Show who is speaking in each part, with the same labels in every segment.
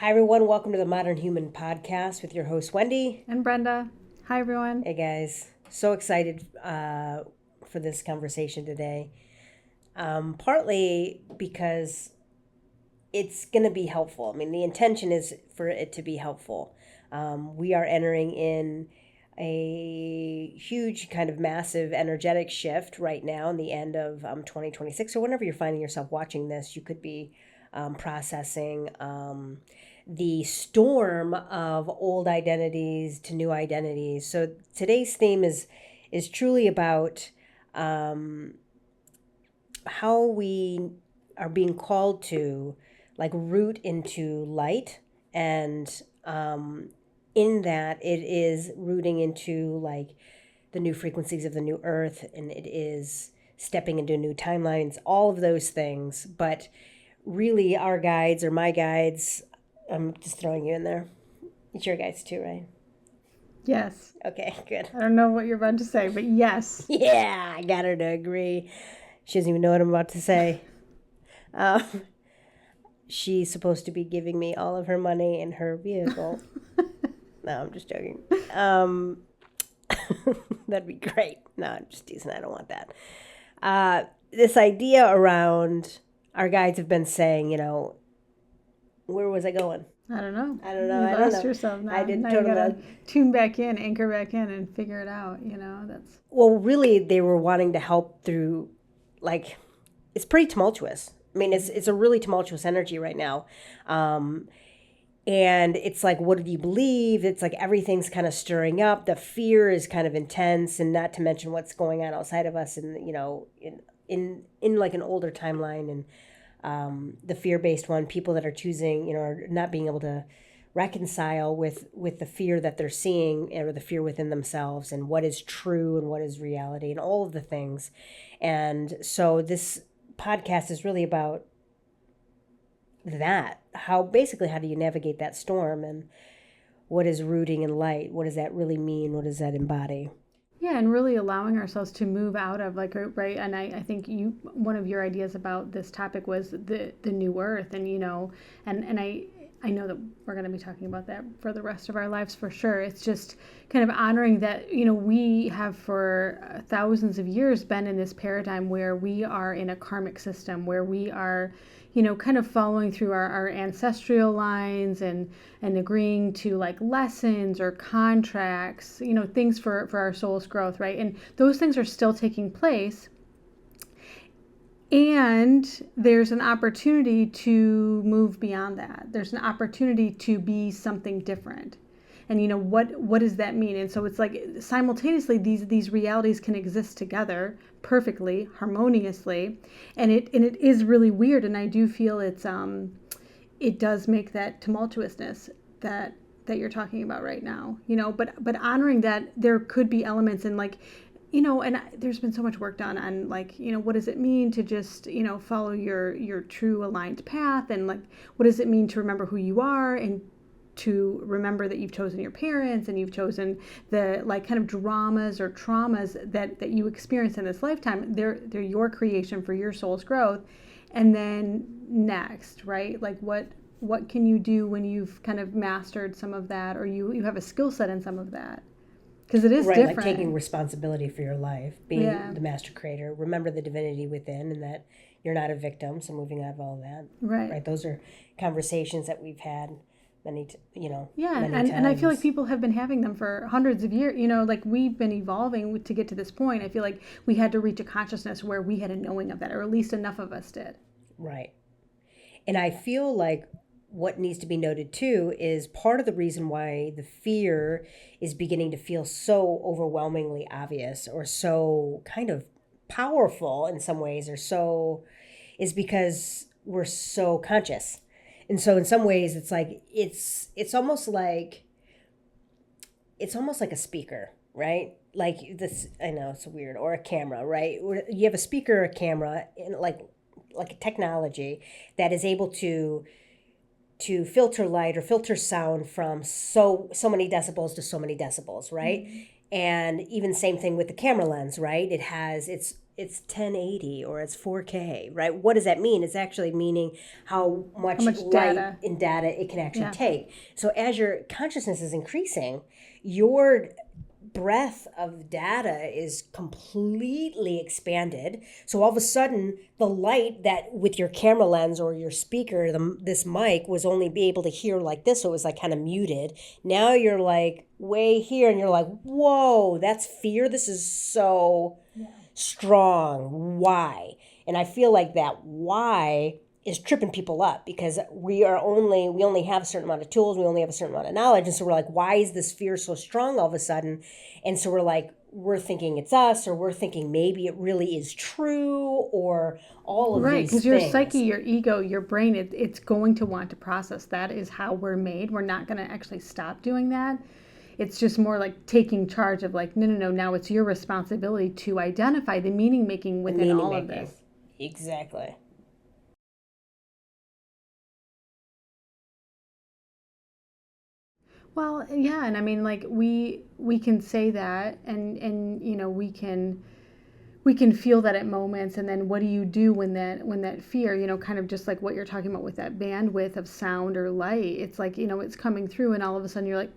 Speaker 1: Hi, everyone. Welcome to the Modern Human Podcast with your host, Wendy.
Speaker 2: And Brenda. Hi, everyone.
Speaker 1: Hey, guys. So excited for this conversation today. Partly because it's going to be helpful. I mean, the intention is for it to be helpful. We are entering in a huge kind of massive energetic shift right now in the end of 2026. So whenever you're finding yourself watching this, you could be processing the storm of old identities to new identities. So today's theme is truly about how we are being called to like root into light, and in that it is rooting into like the new frequencies of the new earth, and it is stepping into new timelines, all of those things. But really our guides or my guides, I'm just throwing you in there. It's your guides too, right?
Speaker 2: Yes.
Speaker 1: Okay, good.
Speaker 2: I don't know what you're about to say, but yes.
Speaker 1: Yeah, I got her to agree. She doesn't even know what I'm about to say. She's supposed to be giving me all of her money in her vehicle. No, I'm just joking. That'd be great. No, I'm just teasing. I don't want that. This idea around our guides have been saying, where was I going?
Speaker 2: I don't know.
Speaker 1: I
Speaker 2: You
Speaker 1: don't
Speaker 2: lost
Speaker 1: know.
Speaker 2: yourself now.
Speaker 1: I didn't
Speaker 2: Now you gotta
Speaker 1: totally.
Speaker 2: tune back in, anchor back in, and figure it out. That's.
Speaker 1: Well, really, they were wanting to help through, like, it's pretty tumultuous. I mean, it's a really tumultuous energy right now. And it's like, what do you believe? It's like everything's kind of stirring up. The fear is kind of intense, and not to mention what's going on outside of us, and in like an older timeline, and the fear-based one, people that are choosing, are not being able to reconcile with the fear that they're seeing, or the fear within themselves, and what is true and what is reality, and all of the things. And so this podcast is really about that. How do you navigate that storm, and what is rooting in light? What does that really mean? What does that embody?
Speaker 2: Yeah, and really allowing ourselves to move out of right. And I think one of your ideas about this topic was the new earth, and I know that we're going to be talking about that for the rest of our lives for sure. It's just kind of honoring that, we have for thousands of years been in this paradigm where we are in a karmic system, where we are, kind of following through our ancestral lines, and agreeing to like lessons or contracts, things for our soul's growth, right? And those things are still taking place. And there's an opportunity to move beyond that. There's an opportunity to be something different. And what does that mean? And so it's like simultaneously these realities can exist together perfectly, harmoniously, and it is really weird. And I do feel it does make that tumultuousness that you're talking about right now. But honoring that there could be elements in like, and there's been so much work done on like, what does it mean to just, follow your true aligned path, and like, what does it mean to remember who you are, and to remember that you've chosen your parents, and you've chosen the like kind of dramas or traumas that you experience in this lifetime. They're your creation for your soul's growth. And then next, right? Like what can you do when you've kind of mastered some of that, or you have a skill set in some of that? Because it is
Speaker 1: right,
Speaker 2: different.
Speaker 1: like taking responsibility for your life, being the master creator. Remember the divinity within, and that you're not a victim. So moving out of all that, right? Those are conversations that we've had many times.
Speaker 2: And I feel like people have been having them for hundreds of years. Like we've been evolving to get to this point. I feel like we had to reach a consciousness where we had a knowing of that, or at least enough of us did.
Speaker 1: Right. And I feel like what needs to be noted too is part of the reason why the fear is beginning to feel so overwhelmingly obvious, or so kind of powerful in some ways, is because we're so conscious. And so in some ways it's like it's almost like a speaker, right? Like this, I know it's weird, or a camera, right? You have a speaker or a camera in like a technology that is able to filter light or filter sound from so many decibels to so many decibels, right? Mm-hmm. And even same thing with the camera lens, right? It's it's 1080 or it's 4K, right? What does that mean? It's actually meaning how much light
Speaker 2: data.
Speaker 1: and data it can actually
Speaker 2: Yeah.
Speaker 1: take. So as your consciousness is increasing, your breadth of data is completely expanded. So all of a sudden, the light that with your camera lens or your speaker, this mic was only be able to hear like this, so it was like kind of muted. Now you're like way here, and you're like, whoa, that's fear. This is so strong. Why? And I feel like that why is tripping people up because we only have a certain amount of tools, we only have a certain amount of knowledge, and so we're like, why is this fear so strong all of a sudden? And so we're thinking it's us, or we're thinking maybe it really is true, or all of
Speaker 2: Right,
Speaker 1: these
Speaker 2: because your
Speaker 1: things.
Speaker 2: psyche, your ego, your brain, it's going to want to process. That is how we're made. We're not going to actually stop doing that. It's just more like taking charge of like, no, now it's your responsibility to identify the meaning making within all of this.
Speaker 1: Exactly.
Speaker 2: Well, yeah, and I mean, like we can say that, and we can feel that at moments, and then what do you do when that fear, kind of just like what you're talking about with that bandwidth of sound or light, it's like, it's coming through, and all of a sudden you're like,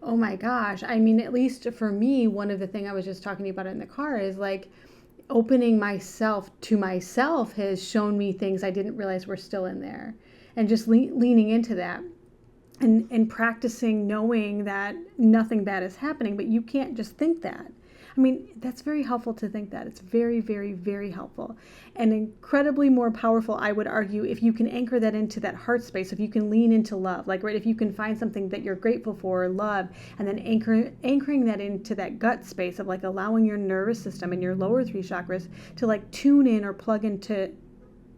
Speaker 2: oh my gosh. I mean, at least for me, one of the things I was just talking about in the car is like opening myself to myself has shown me things I didn't realize were still in there, and just leaning into that. And practicing knowing that nothing bad is happening, but you can't just think that. I mean, that's very helpful to think that. It's very, very, very helpful. And incredibly more powerful, I would argue, if you can anchor that into that heart space, if you can lean into love, like, right, if you can find something that you're grateful for or love, and then anchoring that into that gut space of like allowing your nervous system and your lower three chakras to like tune in or plug into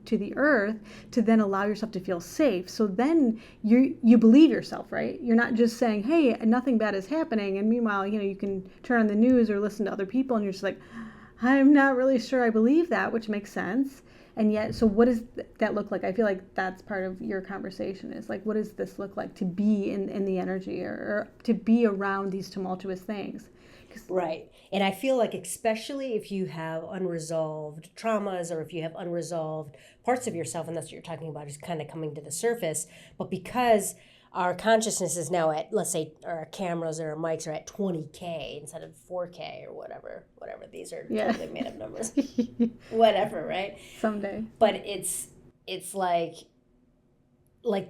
Speaker 2: the earth, to then allow yourself to feel safe. So then you believe yourself, right? You're not just saying, hey, nothing bad is happening, and meanwhile, you can turn on the news or listen to other people and you're just like, I'm not really sure I believe that, which makes sense. And yet, so what does that look like? I feel like that's part of your conversation, is like, what does this look like to be in the energy, or to be around these tumultuous things?
Speaker 1: Right. And I feel like, especially if you have unresolved traumas, or if you have unresolved parts of yourself, and that's what you're talking about, is kind of coming to the surface. But because our consciousness is now at, let's say, our cameras or our mics are at 20K instead of 4K or whatever. These are totally made up numbers. Whatever, right?
Speaker 2: Someday.
Speaker 1: But it's like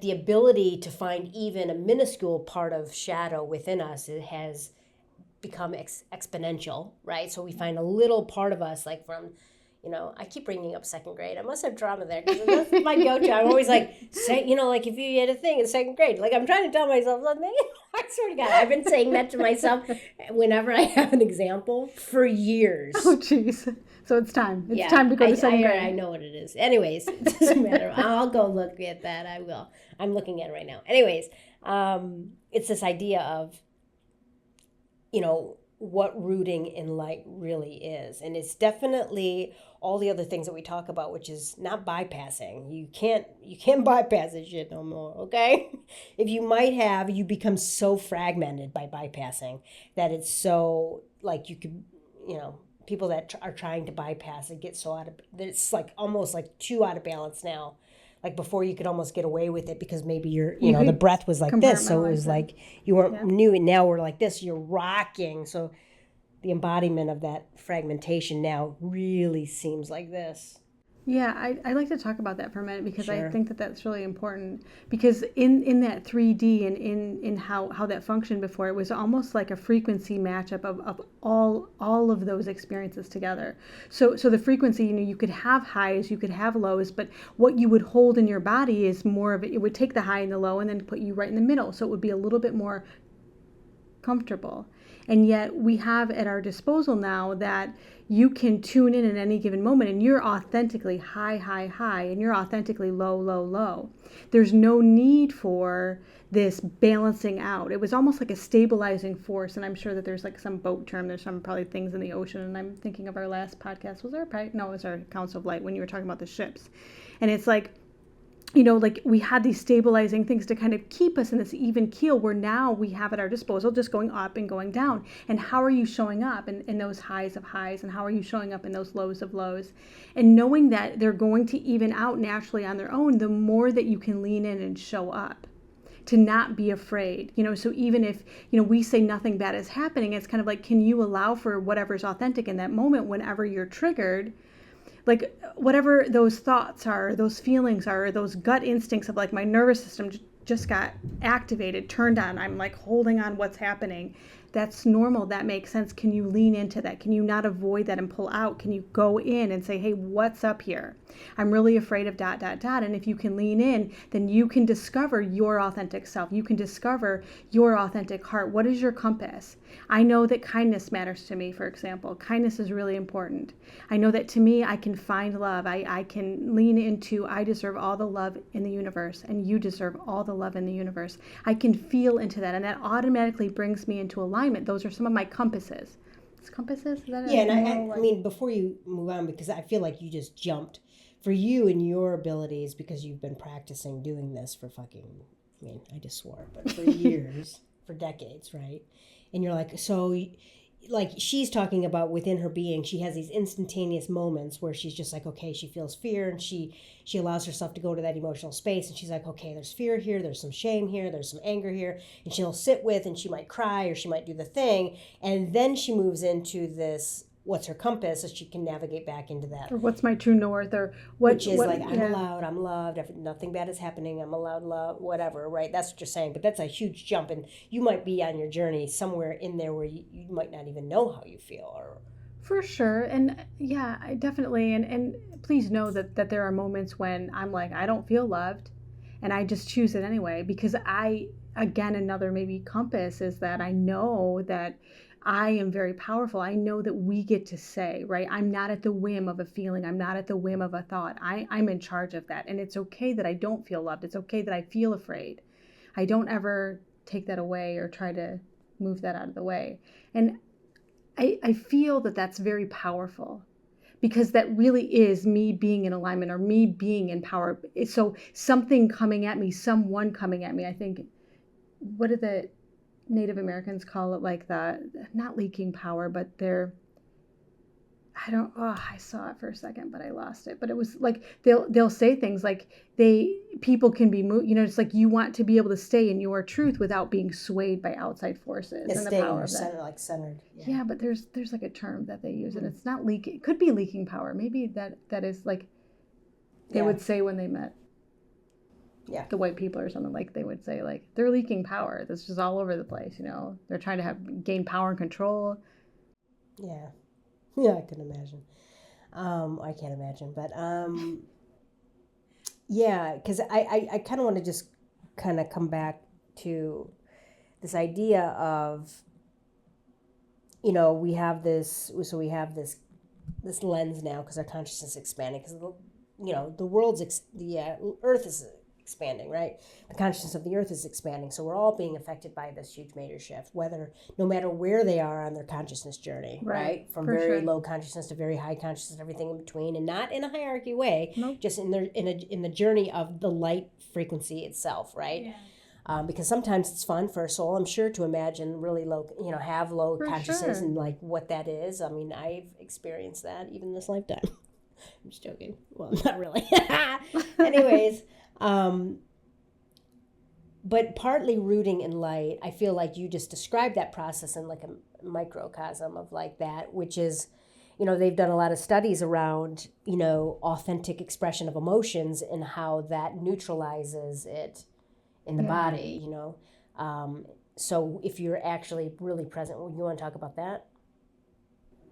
Speaker 1: the ability to find even a minuscule part of shadow within us, it has become exponential, right? So we find a little part of us, like from, I keep bringing up second grade. I must have drama there, because that's my go-to. I'm always like, like if you had a thing in second grade, like I'm trying to tell myself something. I swear to God, I've been saying that to myself whenever I have an example for years.
Speaker 2: Oh, jeez. So it's time. It's time to go to second grade.
Speaker 1: I know what it is. Anyways, it doesn't matter. I'll go look at that. I will. I'm looking at it right now. Anyways, it's this idea of, what rooting in light really is. And it's definitely all the other things that we talk about, which is not bypassing. You can't bypass this shit no more, okay? If you might have, you become so fragmented by bypassing that it's so, like, you could, people that are trying to bypass it get so it's like almost like too out of balance now. Like before, you could almost get away with it because maybe the breath was like this, so it was like you weren't new, and now we're like this, you're rocking. So the embodiment of that fragmentation now really seems like this.
Speaker 2: Yeah, I like to talk about that for a minute, because
Speaker 1: Sure.
Speaker 2: I think that that's really important, because in that 3D and in how that functioned before, it was almost like a frequency matchup of all of those experiences together. So the frequency, you could have highs, you could have lows, but what you would hold in your body is more of it would take the high and the low and then put you right in the middle. So it would be a little bit more comfortable. And yet we have at our disposal now that you can tune in at any given moment, and you're authentically high, high, high, and you're authentically low, low, low. There's no need for this balancing out. It was almost like a stabilizing force, and I'm sure that there's like some boat term, there's some probably things in the ocean, and I'm thinking of our last podcast, it was our Council of Light, when you were talking about the ships. And it's like, like we had these stabilizing things to kind of keep us in this even keel, where now we have at our disposal just going up and going down. And how are you showing up in those highs of highs, and how are you showing up in those lows of lows? And knowing that they're going to even out naturally on their own, the more that you can lean in and show up, to not be afraid. So even if, we say nothing bad is happening, it's kind of like, can you allow for whatever's authentic in that moment whenever you're triggered? Like whatever those thoughts are, those feelings are, those gut instincts of like my nervous system just got activated, turned on. I'm like holding on what's happening. That's normal. That makes sense. Can you lean into that? Can you not avoid that and pull out? Can you go in and say, hey, what's up here? I'm really afraid of ... And if you can lean in, then you can discover your authentic self. You can discover your authentic heart. What is your compass? I know that kindness matters to me, for example. Kindness is really important. I know that to me, I can find love. I can lean into, I deserve all the love in the universe, and you deserve all the love in the universe. I can feel into that, and that automatically brings me into alignment. Those are some of my compasses. Compasses? Is that
Speaker 1: yeah, and I mean, before you move on, because I feel like you just jumped for you and your abilities, because you've been practicing doing this for I just swore, but for years, for decades, right? And you're like, so, like she's talking about within her being, she has these instantaneous moments where she's just like, okay, she feels fear, and she allows herself to go to that emotional space, and she's like, okay, there's fear here, there's some shame here, there's some anger here, and she'll sit with, and she might cry, or she might do the thing, and then she moves into this, what's her compass, so she can navigate back into that.
Speaker 2: Or what's my true north, or which
Speaker 1: is like, I'm allowed, I'm loved, nothing bad is happening, I'm allowed love, whatever, right? That's what you're saying. But that's a huge jump, and you might be on your journey somewhere in there where you might not even know how you feel. Or
Speaker 2: for sure. And yeah, I definitely, and please know that there are moments when I'm like, I don't feel loved, and I just choose it anyway, because again, another maybe compass is that I know that I am very powerful. I know that we get to say, right? I'm not at the whim of a feeling. I'm not at the whim of a thought. I'm in charge of that. And it's okay that I don't feel loved. It's okay that I feel afraid. I don't ever take that away or try to move that out of the way. And I feel that that's very powerful, because that really is me being in alignment, or me being in power. So something coming at me, someone coming at me, I think, what did the Native Americans call it, like not leaking power, but I saw it for a second, but I lost it. But it was like, they'll say things like people can be moved, it's like you want to be able to stay in your truth without being swayed by outside forces.
Speaker 1: And the power of that. Like centered.
Speaker 2: Yeah, but there's like a term that they use, and it's not leaking. It could be leaking power. Maybe that is like they would say when they met. Yeah, the white people or something, like they would say, like, they're leaking power. That's just all over the place, They're trying to gain power and control.
Speaker 1: Yeah, I can imagine. I can't imagine, but yeah, because I kind of want to just kind of come back to this idea of, we have this lens now, because our consciousness is expanding, because the Earth is expanding, right? The consciousness of the Earth is expanding, so we're all being affected by this huge major shift, no matter where they are on their consciousness journey, right? From very low consciousness to very high consciousness, everything in between, and not in a hierarchy way, just in the journey of the light frequency itself, right? Yeah. Because sometimes it's fun for a soul, I'm sure, to imagine really low, have low consciousness, and like what that is. I mean, I've experienced that even this lifetime. I'm just joking. Well, not really. Anyways. But partly rooting in light, I feel like you just described that process in like a microcosm of like that, which is, they've done a lot of studies around, authentic expression of emotions and how that neutralizes it in the body, so if you're actually really present, you want to talk about that?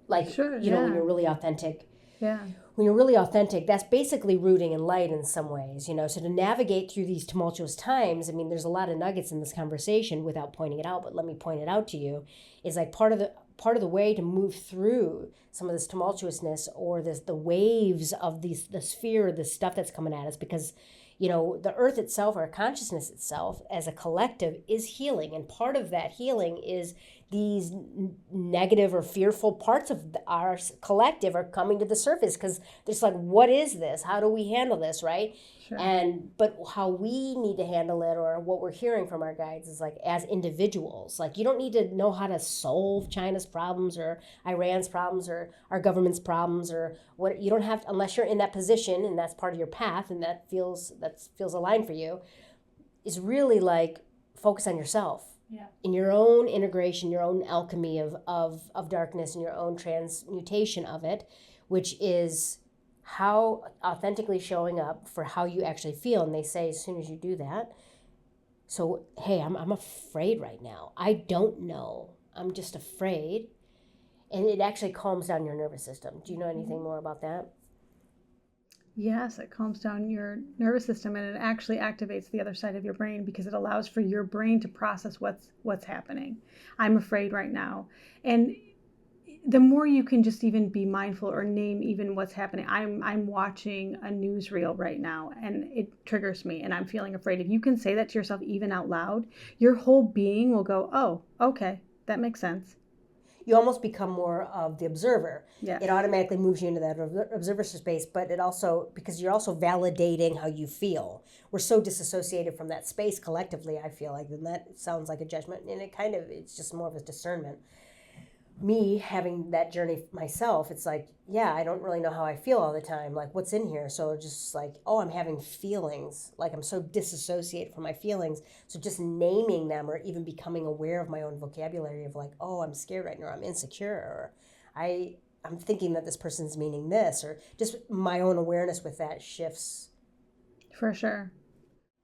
Speaker 1: Like, when you're really authentic.
Speaker 2: Yeah.
Speaker 1: When you're really authentic, that's basically rooting in light in some ways, So to navigate through these tumultuous times, I mean, there's a lot of nuggets in this conversation without pointing it out, but let me point it out to you, is like part of the way to move through some of this tumultuousness, or the waves of this fear, this stuff that's coming at us, because, the Earth itself, our consciousness itself as a collective, is healing. And part of that healing is these negative or fearful parts of our collective are coming to the surface, because there's like, what is this? How do we handle this, right?
Speaker 2: Sure.
Speaker 1: But how we need to handle it, or what we're hearing from our guides, is like, as individuals, like, you don't need to know how to solve China's problems or Iran's problems or our government's problems, or what. You don't have to, unless you're in that position and that's part of your path and that feels aligned for you, is really like, focus on yourself.
Speaker 2: Yeah.
Speaker 1: In your own integration, your own alchemy of darkness, and your own transmutation of it, which is how authentically showing up for how you actually feel. And they say, as soon as you do that, so, hey, I'm afraid right now. I don't know. I'm just afraid. And it actually calms down your nervous system. Do you know anything more about that?
Speaker 2: Yes, it calms down your nervous system, and it actually activates the other side of your brain, because it allows for your brain to process what's happening. I'm afraid right now. And the more you can just even be mindful or name even what's happening. I'm watching a newsreel right now, and it triggers me, and I'm feeling afraid. If you can say that to yourself even out loud, your whole being will go, oh, okay, that makes sense.
Speaker 1: You almost become more of the observer.
Speaker 2: Yes.
Speaker 1: It automatically moves you into that observer space, but it also, because you're also validating how you feel. We're so disassociated from that space collectively, I feel like, and that sounds like a judgment, and it's just more of a discernment. Me having that journey myself, it's like, yeah, I don't really know how I feel all the time. Like, what's in here? So just like, oh, I'm having feelings. Like, I'm so disassociated from my feelings. So just naming them, or even becoming aware of my own vocabulary of like, oh, I'm scared right now, or I'm insecure, or I'm thinking that this person's meaning this, or just my own awareness with that shifts.
Speaker 2: For sure.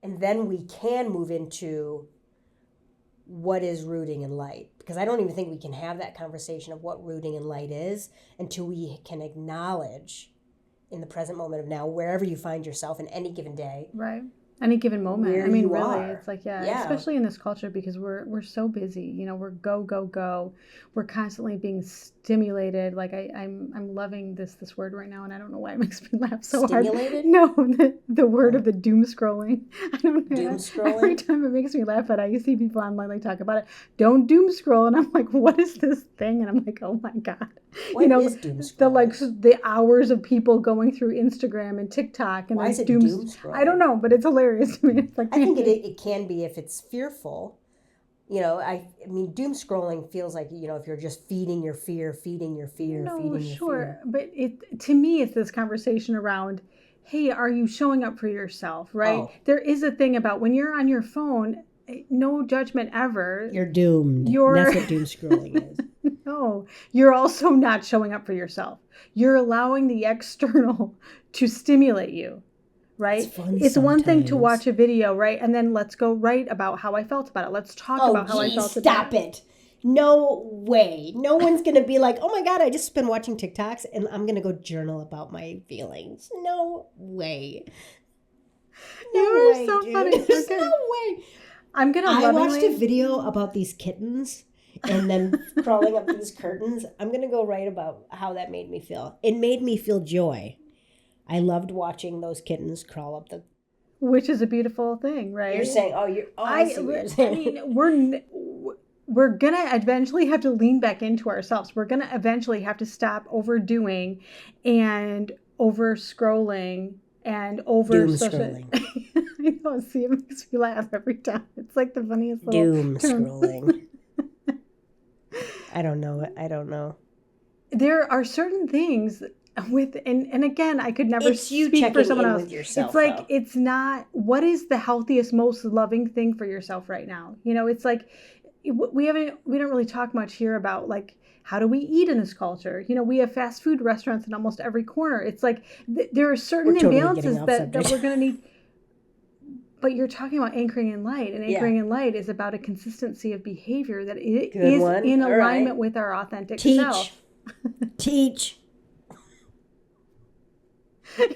Speaker 1: And then we can move into what is rooting in light, because I don't even think we can have that conversation of what rooting in light is until we can acknowledge in the present moment of now, wherever you find yourself in any given day,
Speaker 2: right? Any given moment.
Speaker 1: Where
Speaker 2: I mean,
Speaker 1: you
Speaker 2: really,
Speaker 1: are.
Speaker 2: it's like, yeah, especially in this culture, because we're so busy. You know, we're go, go, go. We're constantly being stimulated. Like I'm loving this word right now, and I don't know why it makes me laugh so
Speaker 1: Stimulated?
Speaker 2: hard. No, the word of the doom scrolling. I don't know.
Speaker 1: Doom scrolling?
Speaker 2: Every time it makes me laugh, but I see people online like talk about it. Don't doom scroll, and I'm like, what is this thing? And I'm like, oh my God.
Speaker 1: What is doom scrolling?
Speaker 2: The hours of people going through Instagram and TikTok, and
Speaker 1: why is it
Speaker 2: doom
Speaker 1: scrolling?
Speaker 2: I don't know, but it's hilarious to me. It's like,
Speaker 1: I think it can be if it's fearful. You know, I mean, doom scrolling feels like, you know, if you're just feeding your fear,
Speaker 2: no, sure, but to me, it's this conversation around, hey, are you showing up for yourself, right?
Speaker 1: Oh.
Speaker 2: There is a thing about when you're on your phone, no judgment ever.
Speaker 1: You're doomed. That's what doom scrolling is.
Speaker 2: No, you're also not showing up for yourself. You're allowing the external to stimulate you, right? It's one thing to watch a video, right? And then let's go write about how I felt about it. Let's talk about how I felt about it.
Speaker 1: Stop it. No way. No one's going to be like, oh my God, I just been watching TikToks and I'm going to go journal about my feelings. No way.
Speaker 2: No you way, are so dude. Funny.
Speaker 1: There's no way. I watched a video about these kittens and then crawling up these curtains. I'm going to go write about how that made me feel. It made me feel joy. I loved watching those kittens crawl up the...
Speaker 2: Which is a beautiful thing, right?
Speaker 1: You're saying, I see what you're saying.
Speaker 2: I mean, we're going to eventually have to lean back into ourselves. We're going to eventually have to stop overdoing and over scrolling and over...
Speaker 1: Doom scrolling.
Speaker 2: I know, see, it makes me laugh every time. It's like the funniest little
Speaker 1: Doom scrolling. I don't know.
Speaker 2: There are certain things with, and again, I could never speak for someone else.
Speaker 1: Yourself,
Speaker 2: it's like, it's not, what is the healthiest, most loving thing for yourself right now? You know, it's like, we don't really talk much here about like, how do we eat in this culture? You know, we have fast food restaurants in almost every corner. It's like, there are certain imbalances that we're going to need. But you're talking about anchoring in light, and anchoring in light is about a consistency of behavior that is in alignment with our authentic self.
Speaker 1: Teach.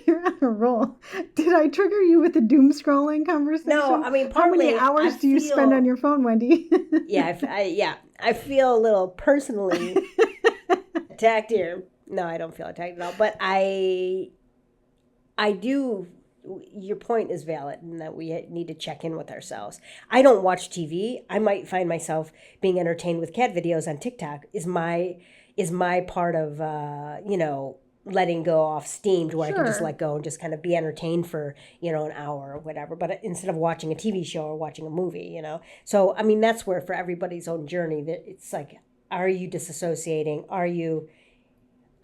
Speaker 2: You're on a roll. Did I trigger you with the doom scrolling conversation?
Speaker 1: No, I mean,
Speaker 2: how many hours do you spend on your phone, Wendy?
Speaker 1: I feel a little personally attacked here. No, I don't feel attacked at all. But I do your point is valid in that we need to check in with ourselves. I don't watch TV. I might find myself being entertained with cat videos on TikTok is my part of letting go off steam to where I can just
Speaker 2: Sure.
Speaker 1: let go and just kind of be entertained for an hour or whatever. But instead of watching a TV show or watching a movie, So I mean that's where for everybody's own journey that it's like, are you disassociating? Are you?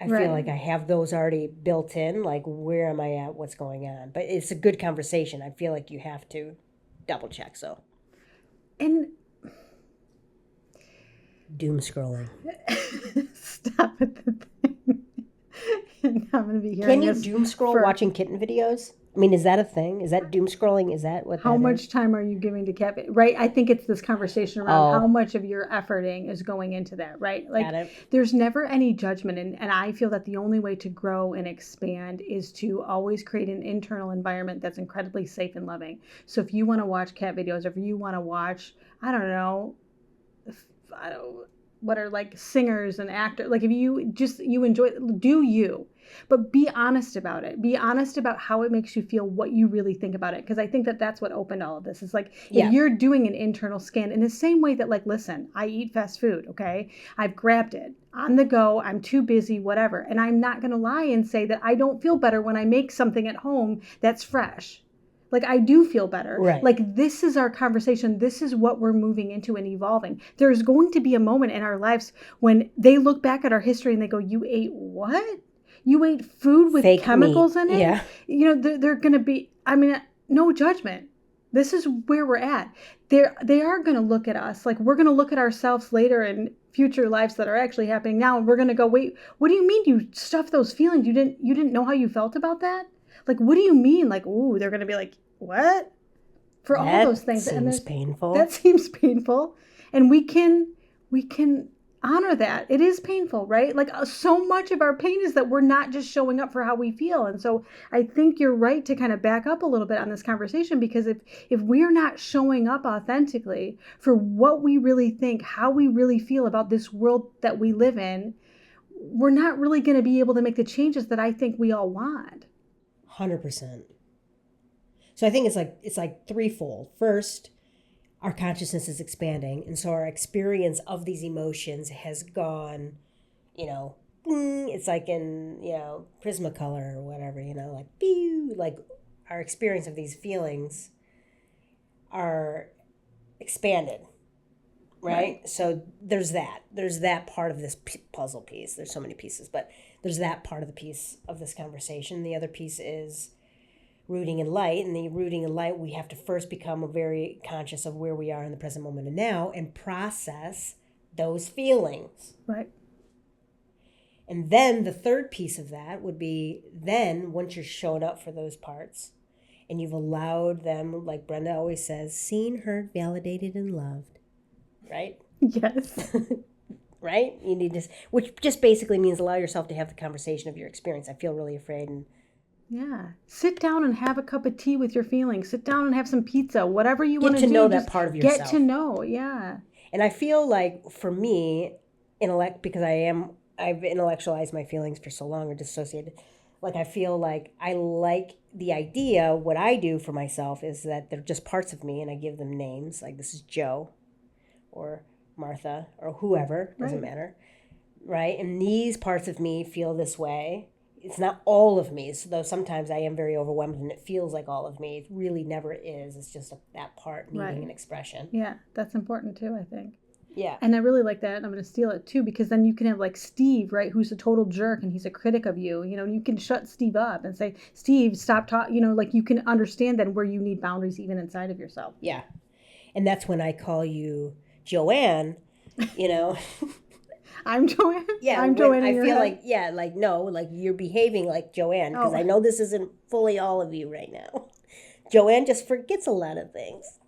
Speaker 1: I feel
Speaker 2: Right.
Speaker 1: like I have those already built in. Like, where am I at? What's going on? But it's a good conversation. I feel like you have to double check. So,
Speaker 2: And
Speaker 1: doom scrolling.
Speaker 2: stop at the thing. And I'm going to be hearing
Speaker 1: Can you
Speaker 2: this
Speaker 1: doom scroll
Speaker 2: for
Speaker 1: watching kitten videos? I mean, is that a thing? Is that doom scrolling? Is that what
Speaker 2: how
Speaker 1: that
Speaker 2: much
Speaker 1: is?
Speaker 2: time are you giving to cat right? I think it's this conversation around how
Speaker 1: Oh,
Speaker 2: much of your efforting is going into that, right?
Speaker 1: got
Speaker 2: Like
Speaker 1: it.
Speaker 2: there's never any judgment, and I feel that the only way to grow and expand is to always create an internal environment that's incredibly safe and loving. So if you want to watch cat videos, if you want to watch, I don't know, I don't, what are like singers and actors, like if you enjoy it, do you, but be honest about it, be honest about how it makes you feel, what you really think about it, because I think that that's what opened all of this. Is like if
Speaker 1: Yeah,
Speaker 2: you're doing an internal scan in the same way that, like, listen, I eat fast food, okay, I've grabbed it on the go, I'm too busy, whatever, and I'm not going to lie and say that I don't feel better when I make something at home that's fresh. Like, I do feel better.
Speaker 1: right.
Speaker 2: Like, this is our conversation. This is what we're moving into and evolving. There's going to be a moment in our lives when they look back at our history and they go, you ate what? You ate food with
Speaker 1: Fake meat.
Speaker 2: chemicals in it?
Speaker 1: Yeah,
Speaker 2: They're going to be, I mean, no judgment. This is where we're at. They are going to look at us. Like, we're going to look at ourselves later in future lives that are actually happening now. And we're going to go, wait, what do you mean you stuffed those feelings? You didn't know how you felt about that? Like, what do you mean? Like, ooh, they're going to be like, what? For all those
Speaker 1: that
Speaker 2: things. And
Speaker 1: seems painful.
Speaker 2: that seems painful. And we can honor that. It is painful, right? Like, so much of our pain is that we're not just showing up for how we feel. And so I think you're right to kind of back up a little bit on this conversation, because if we're not showing up authentically for what we really think, how we really feel about this world that we live in, we're not really going to be able to make the changes that I think we all want.
Speaker 1: 100%. So I think it's like threefold. First, our consciousness is expanding, and so our experience of these emotions has gone, it's like in Prismacolor or whatever, like pew, like our experience of these feelings are expanded, right? So there's that part of this puzzle piece. There's so many pieces, but there's that part of the piece of this conversation. The other piece is rooting in light, and the rooting in light, we have to first become very conscious of where we are in the present moment and now, and process those feelings.
Speaker 2: Right.
Speaker 1: And then the third piece of that would be, then once you're showing up for those parts and you've allowed them, like Brenda always says, seen, heard, validated, and loved, right?
Speaker 2: Yes.
Speaker 1: Right? You need to, which just basically means allow yourself to have the conversation of your experience. I feel really afraid, and
Speaker 2: Yeah. Sit down and have a cup of tea with your feelings. Sit down and have some pizza. Whatever you want
Speaker 1: get
Speaker 2: to
Speaker 1: to
Speaker 2: do.
Speaker 1: know that
Speaker 2: Just
Speaker 1: part of
Speaker 2: get
Speaker 1: yourself.
Speaker 2: to know. Yeah.
Speaker 1: And I feel like for me, because I've intellectualized my feelings for so long, or dissociated. Like, I feel like I like the idea. What I do for myself is that they're just parts of me, and I give them names. Like, this is Joe, or Martha, or whoever, doesn't
Speaker 2: Right.
Speaker 1: matter, right? And these parts of me feel this way. It's not all of me, so though sometimes I am very overwhelmed and it feels like all of me. It really never is. It's just that part needing
Speaker 2: Right.
Speaker 1: an expression.
Speaker 2: Yeah. That's important too, I think.
Speaker 1: Yeah.
Speaker 2: And I really like that. And I'm going to steal it too, because then you can have like Steve, right, who's a total jerk and he's a critic of you. You can shut Steve up and say, Steve, stop talking. Like, you can understand then where you need boundaries even inside of yourself.
Speaker 1: Yeah. And that's when I call you Joanne,
Speaker 2: I'm Joanne.
Speaker 1: Yeah,
Speaker 2: I'm
Speaker 1: when
Speaker 2: Joanne.
Speaker 1: I
Speaker 2: in your
Speaker 1: feel
Speaker 2: head.
Speaker 1: no, like you're behaving like Joanne, because I
Speaker 2: Oh.
Speaker 1: know this isn't fully all of you right now. Joanne just forgets a lot of things.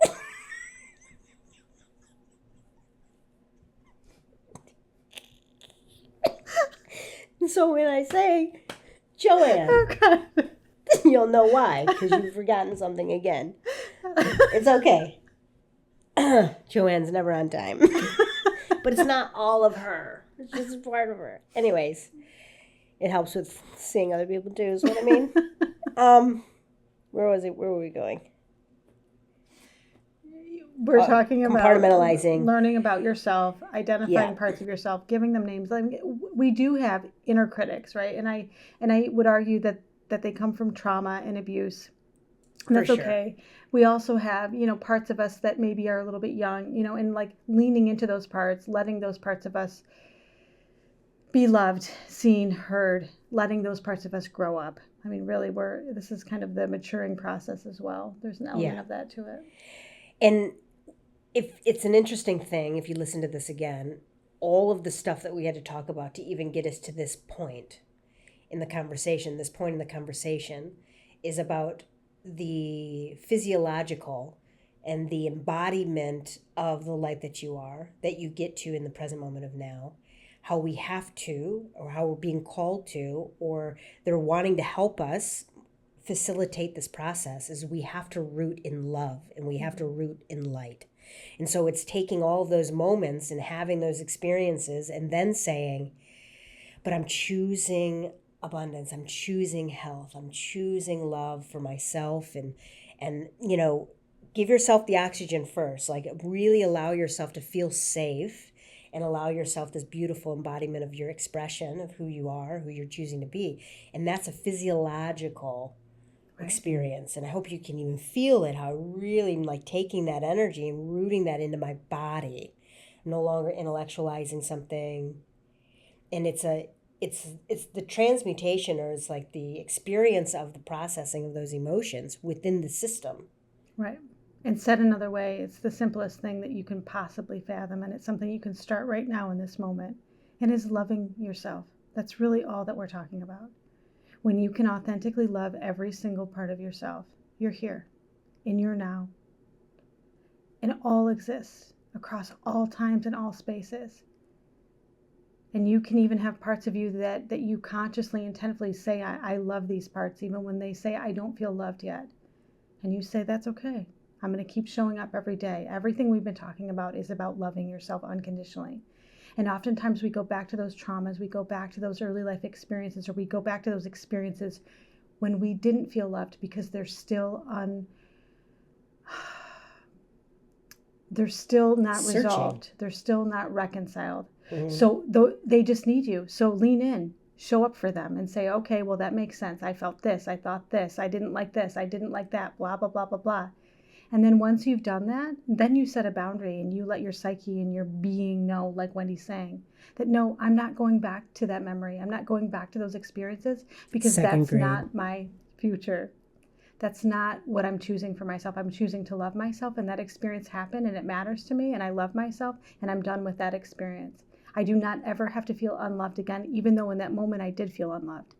Speaker 1: So when I say Joanne,
Speaker 2: Okay.
Speaker 1: you'll know why, because you've forgotten something again. It's okay. Joanne's never on time. But it's not all of her. It's just a part of her. Anyways, it helps with seeing other people too, is what I mean. Where was it? Where were we going?
Speaker 2: We're talking about
Speaker 1: compartmentalizing,
Speaker 2: learning about yourself, identifying
Speaker 1: Yeah.
Speaker 2: parts of yourself, giving them names. Like, we do have inner critics, right? And I would argue that they come from trauma and abuse. And that's
Speaker 1: For sure.
Speaker 2: okay. We also have, parts of us that maybe are a little bit young, and like leaning into those parts, letting those parts of us be loved, seen, heard, letting those parts of us grow up. I mean, really, this is kind of the maturing process as well. There's an element
Speaker 1: Yeah.
Speaker 2: of that to it.
Speaker 1: And if it's an interesting thing, if you listen to this again, all of the stuff that we had to talk about to even get us to this point in the conversation, is about the physiological and the embodiment of the light that you get to in the present moment of now, how we have to, or how we're being called to, or they're wanting to help us facilitate this process, is we have to root in love and we have to root in light. And so it's taking all of those moments and having those experiences and then saying, but I'm choosing abundance, I'm choosing health, I'm choosing love for myself, and give yourself the oxygen first. Like, really allow yourself to feel safe and allow yourself this beautiful embodiment of your expression of who you are, who you're choosing to be. And that's a physiological experience. And I hope you can even feel it, how I really am like taking that energy and rooting that into my body. I'm no longer intellectualizing something. And it's the transmutation, or it's like the experience of the processing of those emotions within the system.
Speaker 2: Right. And said another way, it's the simplest thing that you can possibly fathom, and it's something you can start right now in this moment, and is loving yourself. That's really all that we're talking about. When you can authentically love every single part of yourself, you're here, in your now, and it all exists across all times and all spaces. And you can even have parts of you that you consciously, intentionally say, I love these parts, even when they say, I don't feel loved yet. And you say, that's okay. I'm going to keep showing up every day. Everything we've been talking about is about loving yourself unconditionally. And oftentimes we go back to those traumas, we go back to those early life experiences, or we go back to those experiences when we didn't feel loved because they're still they're still not
Speaker 1: Searching.
Speaker 2: Resolved. They're still not reconciled.
Speaker 1: Mm-hmm.
Speaker 2: So they just need you. So lean in, show up for them and say, okay, well, that makes sense. I felt this, I thought this, I didn't like this, I didn't like that, blah, blah, blah, blah, blah. And then once you've done that, then you set a boundary and you let your psyche and your being know, like Wendy's saying, that no, I'm not going back to that memory. I'm not going back to those experiences because that's not my future. That's not what I'm choosing for myself. I'm choosing to love myself, and that experience happened and it matters to me and I love myself and I'm done with that experience. I do not ever have to feel unloved again, even though in that moment I did feel unloved.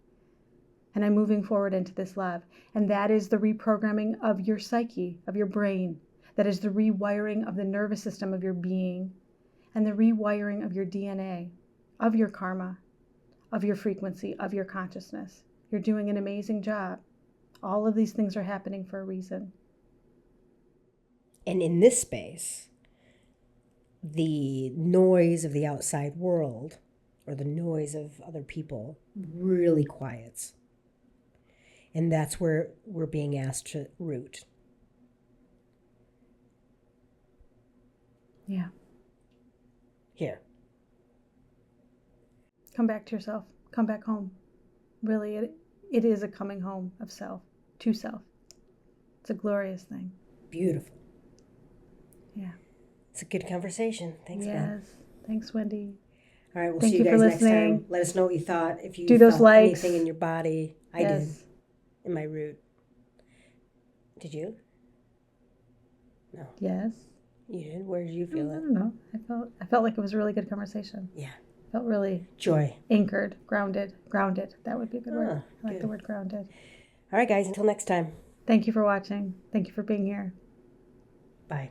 Speaker 2: And I'm moving forward into this love. And that is the reprogramming of your psyche, of your brain. That is the rewiring of the nervous system of your being, and the rewiring of your DNA, of your karma, of your frequency, of your consciousness. You're doing an amazing job. All of these things are happening for a reason.
Speaker 1: And in this space, the noise of the outside world, or the noise of other people, really quiets. And that's where we're being asked to root.
Speaker 2: Yeah.
Speaker 1: Here.
Speaker 2: Come back to yourself. Come back home. Really, it is a coming home of self, to self. It's a glorious thing.
Speaker 1: Beautiful.
Speaker 2: Yeah.
Speaker 1: It's a good conversation. Thanks, Ben.
Speaker 2: Yes. Thanks, Wendy.
Speaker 1: All right, we'll see you guys next time. Let us know what you thought. If you felt anything in your body. I did. In my root. Did you? No.
Speaker 2: Yes.
Speaker 1: You did? Where did you feel it?
Speaker 2: I don't know. I felt like it was a really good conversation.
Speaker 1: Yeah.
Speaker 2: Felt really
Speaker 1: joy.
Speaker 2: Anchored, grounded. That would be a good word. I like the word grounded.
Speaker 1: All right, guys, until next time.
Speaker 2: Thank you for watching. Thank you for being here.
Speaker 1: Bye.